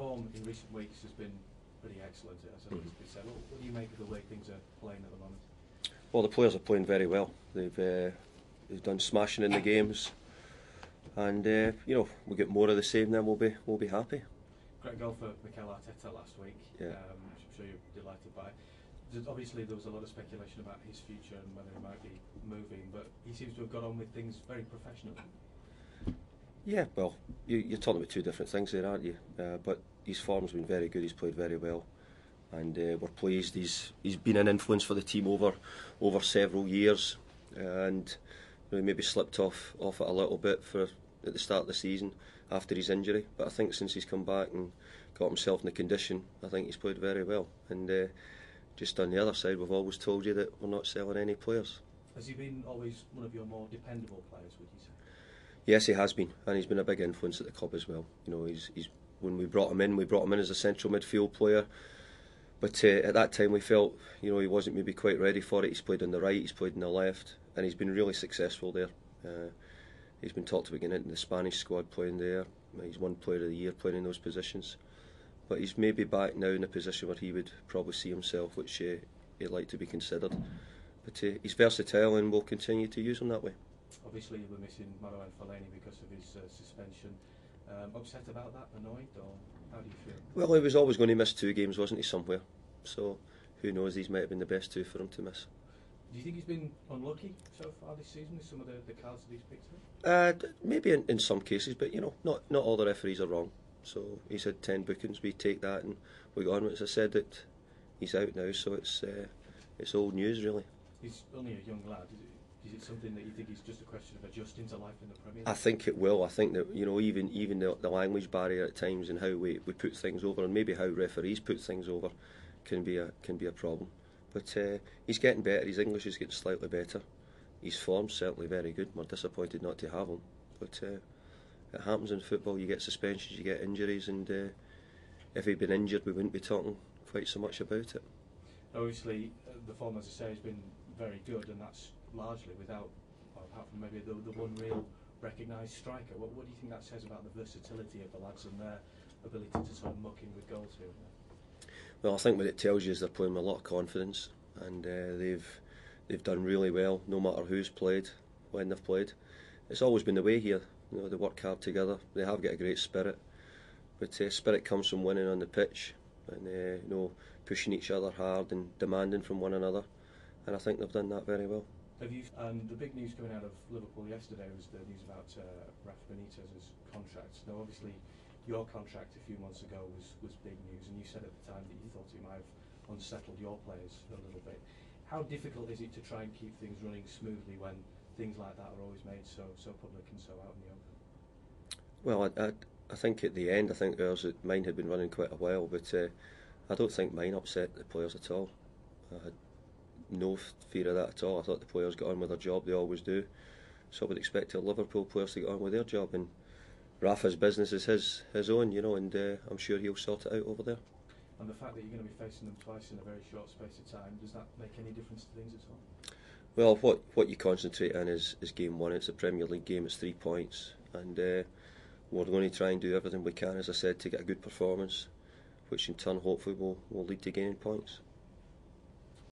form in recent weeks has been pretty excellent, as it needs to be said. What do you make of the way things are playing at the moment? Well, the players are playing very well. They've done smashing in the games, and we'll get more of the same. Then we'll be happy. Great goal for Mikel Arteta last week, yeah. Which I'm sure you're delighted by. Obviously, there was a lot of speculation about his future and whether he might be moving, but he seems to have got on with things very professionally. Yeah, well, you're talking about two different things there, aren't you? But his form's been very good. He's played very well, and we're pleased. He's been an influence for the team over several years, and maybe slipped off it a little bit at the start of the season after his injury. But I think since he's come back and got himself in the condition, I think he's played very well. And just on the other side, we've always told you that we're not selling any players. Has he been always one of your more dependable players, would you say? Yes, he has been, and he's been a big influence at the club as well. He's when we brought him in as a central midfield player. But at that time we felt, he wasn't maybe quite ready for it. He's played on the right, he's played on the left, and he's been really successful there. He's been talked about getting into the Spanish squad playing there. He's won Player of the Year playing in those positions. But he's maybe back now in a position where he would probably see himself, which he'd like to be considered. But he's versatile, and we'll continue to use him that way. Obviously we're missing Marouane Fellaini because of his suspension. Upset about that, annoyed, or how do you feel? Well, he was always going to miss 2 games, wasn't he, somewhere? So who knows, these might have been the best 2 for him to miss. Do you think he's been unlucky so far this season with some of the cards that he's picked up? Maybe in some cases, but not all the referees are wrong. So he's had 10 bookings, we take that and we got on with it. As I said, that he's out now, so it's old news really. He's only a young lad. Is it something that you think is just a question of adjusting to life in the Premier League? I think it will. I think that even the language barrier at times and how we put things over, and maybe how referees put things over, can be a problem. But he's getting better. His English is getting slightly better. His form's certainly very good. We're disappointed not to have him, but it happens in football. You get suspensions, you get injuries, and if he'd been injured, we wouldn't be talking quite so much about it. Obviously, the form, as I say, has been very good, and that's largely without, apart from maybe the one real recognised striker. What do you think that says about the versatility of the lads and their ability to sort of muck in with goals here and there? Well, I think what it tells you is they're playing with a lot of confidence, and they've done really well, no matter who's played, when they've played. It's always been the way here. They work hard together. They have got a great spirit, but spirit comes from winning on the pitch, and pushing each other hard and demanding from one another. And I think they've done that very well. The big news coming out of Liverpool yesterday was the news about Rafa Benitez's contract. Now, obviously, your contract a few months ago was big news, and you said at the time that you thought it might have unsettled your players a little bit. How difficult is it to try and keep things running smoothly when things like that are always made so public and so out in the open? Well, I think at the end, mine had been running quite a while, but I don't think mine upset the players at all. I had no fear of that at all. I thought the players got on with their job, they always do. So I would expect the Liverpool players to get on with their job, and Rafa's business is his own, and I'm sure he'll sort it out over there. And the fact that you're going to be facing them twice in a very short space of time, does that make any difference to things at all? Well, what you concentrate on is game 1. It's a Premier League game, it's 3 points, and we're going to try and do everything we can, as I said, to get a good performance, which in turn hopefully will lead to gaining points.